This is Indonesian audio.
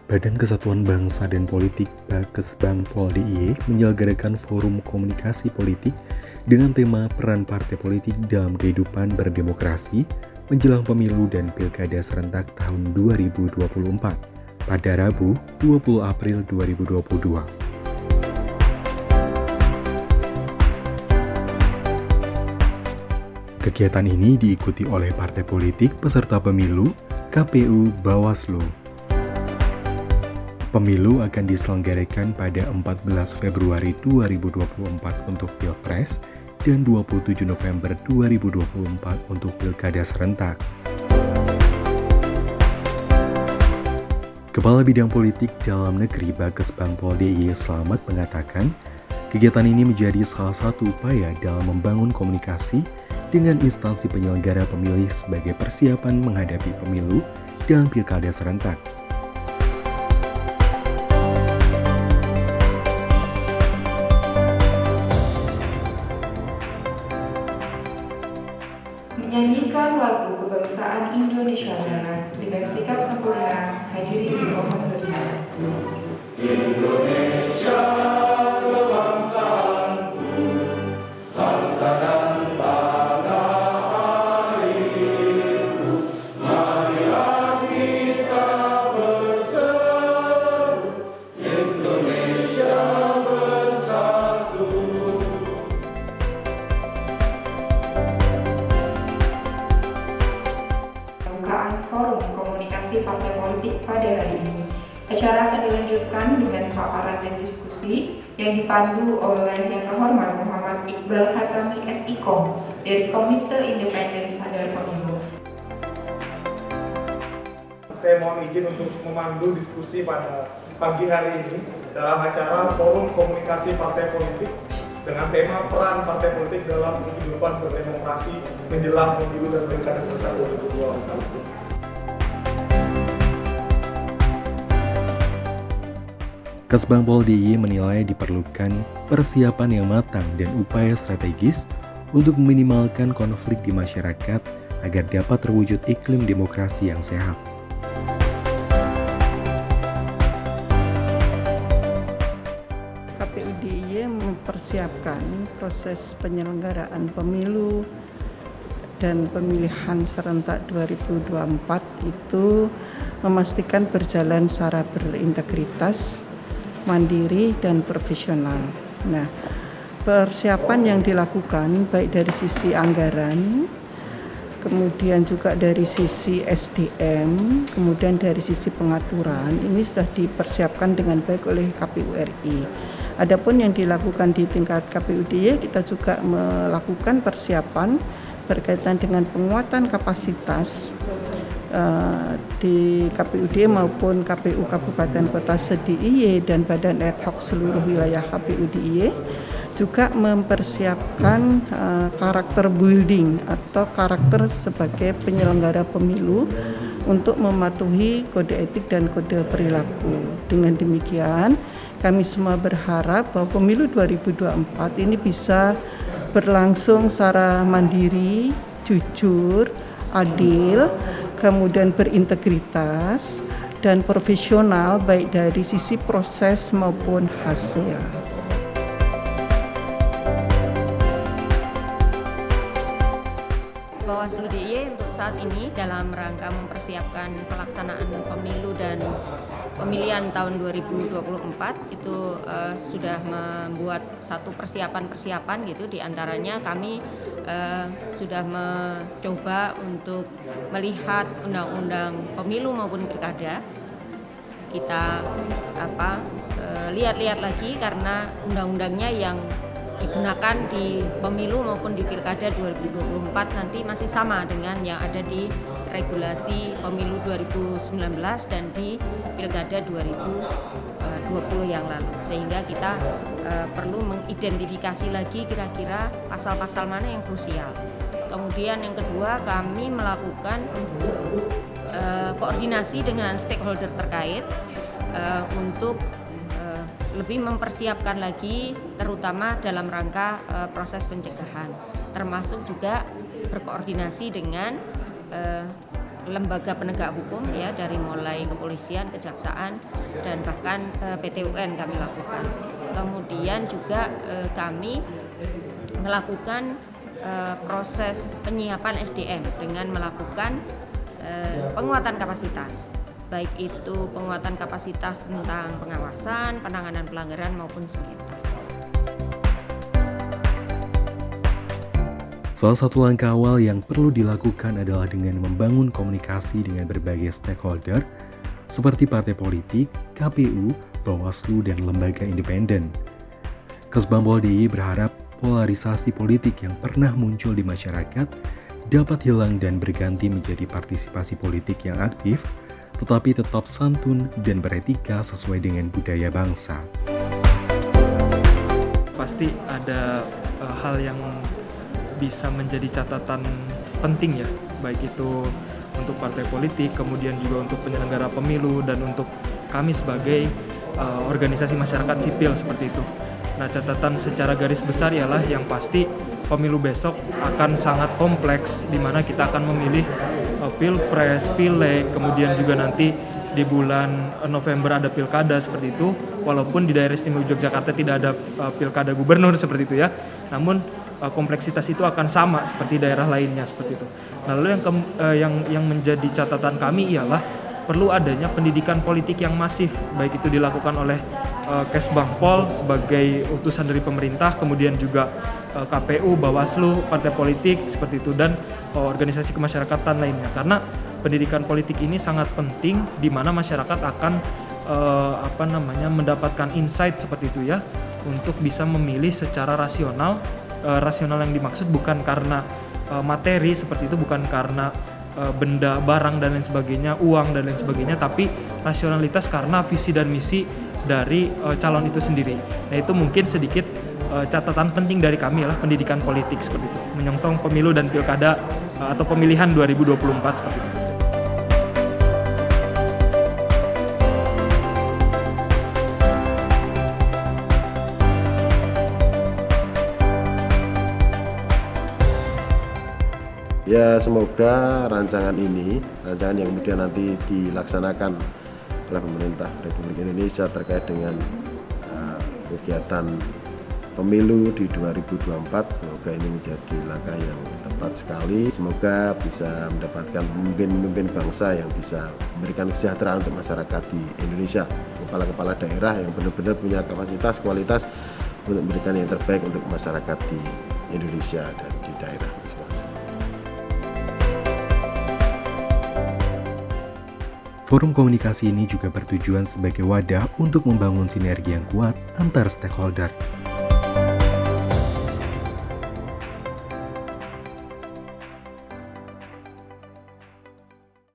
Badan Kesatuan Bangsa dan Politik Bakesbangpol DIY menyelenggarakan forum komunikasi politik dengan tema peran partai politik dalam kehidupan berdemokrasi menjelang pemilu dan pilkada serentak tahun 2024 pada Rabu 20 April 2022. Kegiatan ini diikuti oleh partai politik peserta pemilu, KPU, Bawaslu. Pemilu akan diselenggarakan pada 14 Februari 2024 untuk Pilpres dan 27 November 2024 untuk Pilkada serentak. Kepala Bidang Politik Dalam Negeri Bakesbangpol DIY Slamet mengatakan, kegiatan ini menjadi salah satu upaya dalam membangun komunikasi dengan instansi penyelenggara pemilih sebagai persiapan menghadapi pemilu dan Pilkada serentak. Menyanyikan lagu kebangsaan Indonesia Raya dengan sikap sempurna, hadirin dimohon berdiri. Indonesia kebangsaanku, bangsa dan tanah airku, marilah kita berseru, Indonesia bersatu. Pembukaan forum komunikasi partai politik pada hari ini. Acara akan dilanjutkan dengan paparan dan diskusi yang dipandu oleh Yang Terhormat Muhammad Iqbal Hatami SIKOM dari Komite Independen Sadar Pemilu. Saya mohon izin untuk memandu diskusi pada pagi hari ini dalam acara Forum Komunikasi Partai Politik dengan tema peran partai politik dalam kehidupan berdemokrasi menjelang pemilu dan pilkada serentak 2024. Kesbangpol DIY menilai diperlukan persiapan yang matang dan upaya strategis untuk meminimalkan konflik di masyarakat agar dapat terwujud iklim demokrasi yang sehat. KPU DIY mempersiapkan proses penyelenggaraan pemilu dan pemilihan serentak 2024 itu memastikan berjalan secara berintegritas, mandiri, dan profesional. Nah, persiapan yang dilakukan baik dari sisi anggaran, kemudian juga dari sisi SDM, kemudian dari sisi pengaturan, ini sudah dipersiapkan dengan baik oleh KPU RI. Adapun yang dilakukan di tingkat KPU DIY, kita juga melakukan persiapan berkaitan dengan penguatan kapasitas di KPU DIY maupun KPU Kabupaten Kota se-DIY dan Badan Ad Hoc seluruh wilayah KPU DIY juga mempersiapkan karakter building atau karakter sebagai penyelenggara pemilu untuk mematuhi kode etik dan kode perilaku. Dengan demikian, kami semua berharap bahwa pemilu 2024 ini bisa berlangsung secara mandiri, jujur, adil, kemudian berintegritas dan profesional baik dari sisi proses maupun hasil. Bawaslu DIY untuk saat ini dalam rangka mempersiapkan pelaksanaan pemilu dan pemilihan tahun 2024 itu sudah membuat satu persiapan gitu, diantaranya kami sudah mencoba untuk melihat undang-undang pemilu maupun pilkada. Kita lihat-lihat lagi karena undang-undangnya yang digunakan di pemilu maupun di pilkada 2024 nanti masih sama dengan yang ada di regulasi pemilu 2019 dan di pilkada 2020 yang lalu, sehingga kita perlu mengidentifikasi lagi kira-kira pasal-pasal mana yang krusial. Kemudian yang kedua, kami melakukan koordinasi dengan stakeholder terkait untuk lebih mempersiapkan lagi terutama dalam rangka proses pencegahan, termasuk juga berkoordinasi dengan lembaga penegak hukum ya, dari mulai kepolisian, kejaksaan, dan bahkan PT UN kami lakukan. Kemudian juga kami melakukan proses penyiapan SDM dengan melakukan penguatan kapasitas, baik itu penguatan kapasitas tentang pengawasan, penanganan pelanggaran maupun sengketa. Salah satu langkah awal yang perlu dilakukan adalah dengan membangun komunikasi dengan berbagai stakeholder seperti partai politik, KPU, Bawaslu, dan lembaga independen. Kesbang Pol DIY berharap polarisasi politik yang pernah muncul di masyarakat dapat hilang dan berganti menjadi partisipasi politik yang aktif, tetapi tetap santun dan beretika sesuai dengan budaya bangsa. Pasti ada hal yang bisa menjadi catatan penting ya, baik itu untuk partai politik, kemudian juga untuk penyelenggara pemilu, dan untuk kami sebagai organisasi masyarakat sipil seperti itu. Nah, catatan secara garis besar ialah yang pasti pemilu besok akan sangat kompleks, di mana kita akan memilih pilpres, pileg, kemudian juga nanti di bulan November ada pilkada seperti itu, walaupun di daerah istimewa Yogyakarta tidak ada pilkada gubernur seperti itu ya, namun kompleksitas itu akan sama seperti daerah lainnya seperti itu. Nah, lalu yang menjadi catatan kami ialah perlu adanya pendidikan politik yang masif, baik itu dilakukan oleh Kesbang Pol sebagai utusan dari pemerintah, kemudian juga KPU, Bawaslu, partai politik seperti itu, dan organisasi kemasyarakatan lainnya. Karena pendidikan politik ini sangat penting, di mana masyarakat akan mendapatkan insight seperti itu ya, untuk bisa memilih secara rasional. Rasional yang dimaksud bukan karena materi seperti itu, bukan karena benda, barang dan lain sebagainya, uang dan lain sebagainya, tapi rasionalitas karena visi dan misi dari calon itu sendiri. Nah, itu mungkin sedikit catatan penting dari kami lah, pendidikan politik seperti itu, menyongsong pemilu dan pilkada atau pemilihan 2024 seperti itu. Ya, semoga rancangan yang kemudian nanti dilaksanakan oleh pemerintah Republik Indonesia terkait dengan kegiatan pemilu di 2024, semoga ini menjadi langkah yang tepat sekali. Semoga bisa mendapatkan pemimpin bangsa yang bisa memberikan kesejahteraan untuk masyarakat di Indonesia, kepala-kepala daerah yang benar-benar punya kapasitas, kualitas untuk memberikan yang terbaik untuk masyarakat di Indonesia dan di daerah masing-masing. Forum komunikasi ini juga bertujuan sebagai wadah untuk membangun sinergi yang kuat antar stakeholder.